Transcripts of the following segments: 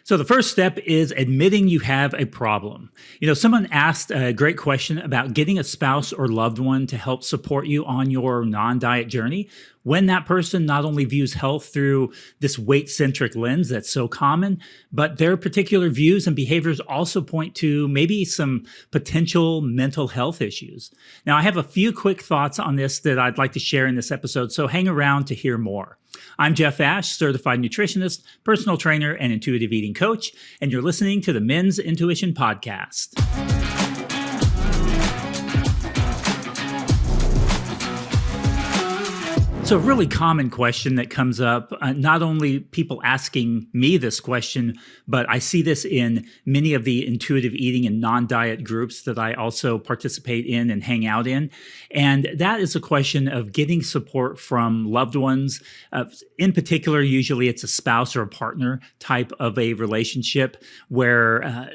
So the first step is admitting you have a problem. Someone asked a great question about getting a spouse or loved one to help support you on your non-diet journey when that person not only views health through this weight-centric lens that's so common, but their particular views and behaviors also point to maybe some potential mental health issues. Now, I have a few quick thoughts on this that I'd like to share in this episode, so hang around to hear more. I'm Jeff Ash, certified nutritionist, personal trainer, and intuitive eating coach, and you're listening to the Men's Intuition Podcast. So a really common question that comes up, not only people asking me this question, but I see this in many of the intuitive eating and non-diet groups that I also participate in and hang out in. And that is a question of getting support from loved ones. In particular, usually it's a spouse or a partner type of a relationship where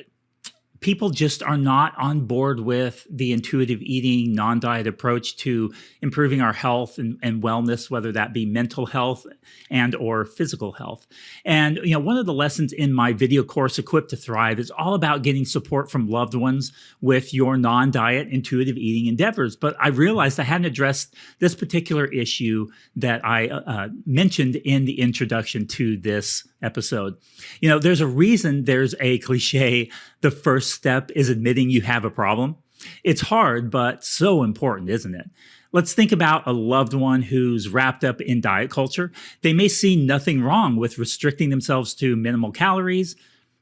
people just are not on board with the intuitive eating, non-diet approach to improving our health and wellness, whether that be mental health and or physical health. And one of the lessons in my video course, Equipped to Thrive, is all about getting support from loved ones with your non-diet intuitive eating endeavors. But I realized I hadn't addressed this particular issue that I mentioned in the introduction to this episode. There's a reason there's a cliche, the first step is admitting you have a problem. It's hard, but so important, isn't it? Let's think about a loved one who's wrapped up in diet culture. They may see nothing wrong with restricting themselves to minimal calories,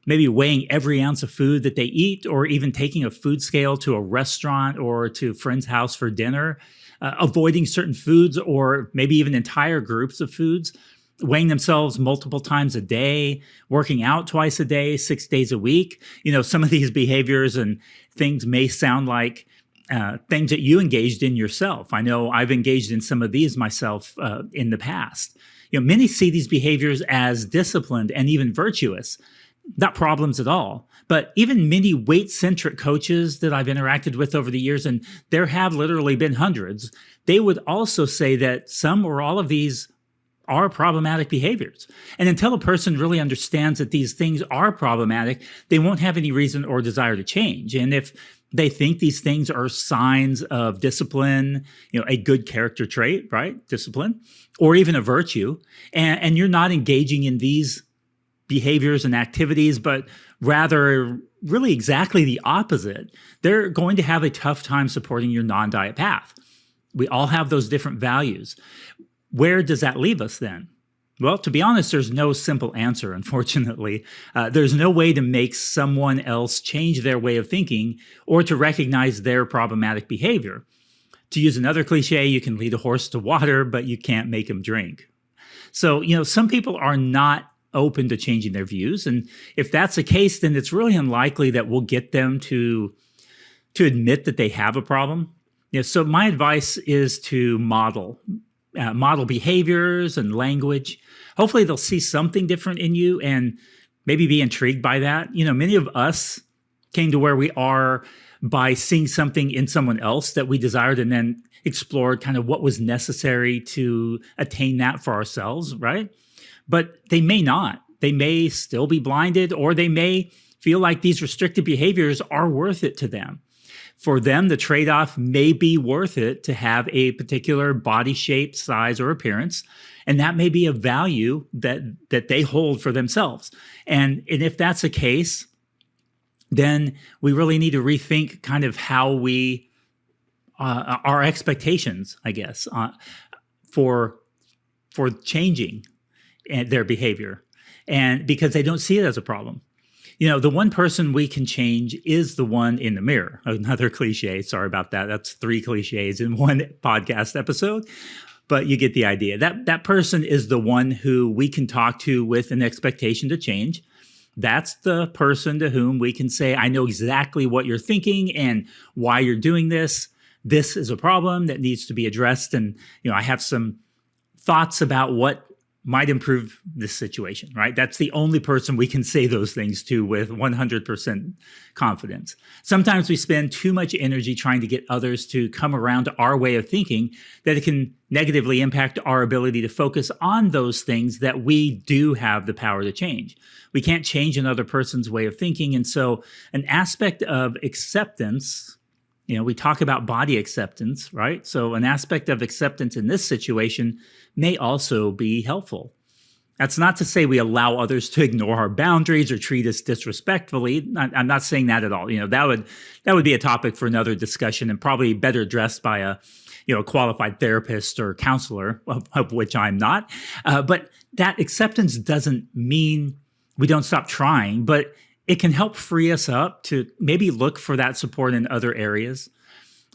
maybe weighing every ounce of food that they eat, or even taking a food scale to a restaurant or to a friend's house for dinner, avoiding certain foods or maybe even entire groups of foods, weighing themselves multiple times a day, working out twice a day, 6 days a week. Some of these behaviors and things may sound like things that you engaged in yourself. I know I've engaged in some of these myself in the past. Many see these behaviors as disciplined and even virtuous, not problems at all. But even many weight-centric coaches that I've interacted with over the years, and there have literally been hundreds, they would also say that some or all of these are problematic behaviors. And until a person really understands that these things are problematic, they won't have any reason or desire to change. And if they think these things are signs of discipline, a good character trait, right? Discipline, or even a virtue, and you're not engaging in these behaviors and activities, but rather really exactly the opposite, they're going to have a tough time supporting your non-diet path. We all have those different values. Where does that leave us then? Well, to be honest, there's no simple answer, unfortunately. There's no way to make someone else change their way of thinking or to recognize their problematic behavior. To use another cliche, you can lead a horse to water, but you can't make him drink. So, some people are not open to changing their views. And if that's the case, then it's really unlikely that we'll get them to admit that they have a problem. So my advice is to model behaviors and language. Hopefully they'll see something different in you and maybe be intrigued by that. Many of us came to where we are by seeing something in someone else that we desired and then explored kind of what was necessary to attain that for ourselves, right? But they may not. They may still be blinded, or they may feel like these restricted behaviors are worth it to them. For them, the trade-off may be worth it to have a particular body shape, size, or appearance, and that may be a value that they hold for themselves. And if that's the case, then we really need to rethink kind of how we, our expectations, I guess, for changing their behavior, and because they don't see it as a problem. The one person we can change is the one in the mirror. Another cliche. Sorry about that. That's 3 cliches in one podcast episode, but you get the idea. That person is the one who we can talk to with an expectation to change. That's the person to whom we can say, I know exactly what you're thinking and why you're doing this. This is a problem that needs to be addressed. And, I have some thoughts about what might improve this situation, right? That's the only person we can say those things to with 100% confidence. Sometimes we spend too much energy trying to get others to come around to our way of thinking that it can negatively impact our ability to focus on those things that we do have the power to change. We can't change another person's way of thinking. And so an aspect of acceptance, we talk about body acceptance, right? So an aspect of acceptance in this situation may also be helpful. That's not to say we allow others to ignore our boundaries or treat us disrespectfully. I'm not saying that at all. That would be a topic for another discussion and probably better addressed by a qualified therapist or counselor, of which I'm not. But that acceptance doesn't mean we don't stop trying, but it can help free us up to maybe look for that support in other areas,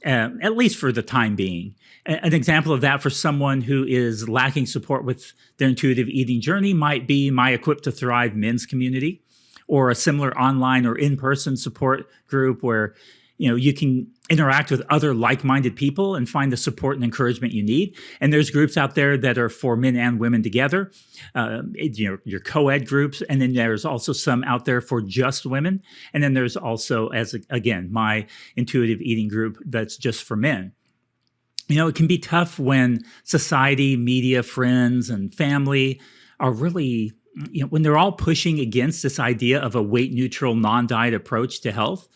at least for the time being. An example of that for someone who is lacking support with their intuitive eating journey might be my Equipped to Thrive men's community, or a similar online or in-person support group where you can interact with other like-minded people and find the support and encouragement you need. And there's groups out there that are for men and women together, your co-ed groups. And then there's also some out there for just women. And then there's also, again, my intuitive eating group that's just for men. It can be tough when society, media, friends, and family are really, when they're all pushing against this idea of a weight-neutral, non-diet approach to health.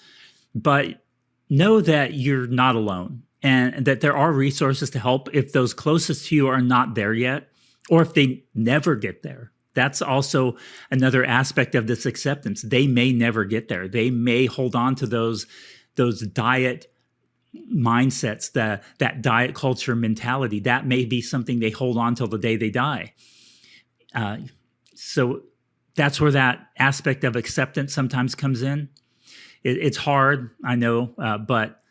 But know that you're not alone and that there are resources to help if those closest to you are not there yet, or if they never get there. That's also another aspect of this acceptance. They may never get there. They may hold on to those diet mindsets, that diet culture mentality. That may be something they hold on till the day they die. So that's where that aspect of acceptance sometimes comes in. It's hard, I know, but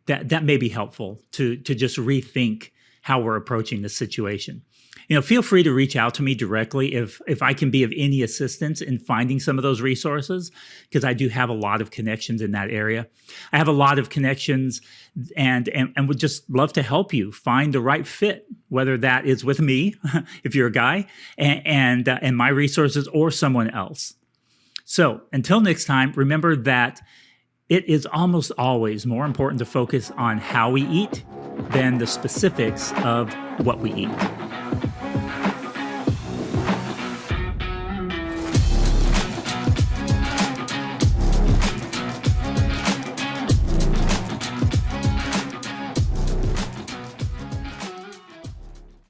that may be helpful to just rethink how we're approaching this situation. Feel free to reach out to me directly if I can be of any assistance in finding some of those resources, because I do have a lot of connections in that area. I have a lot of connections and would just love to help you find the right fit, whether that is with me, if you're a guy, and my resources, or someone else. So until next time, remember that it is almost always more important to focus on how we eat than the specifics of what we eat.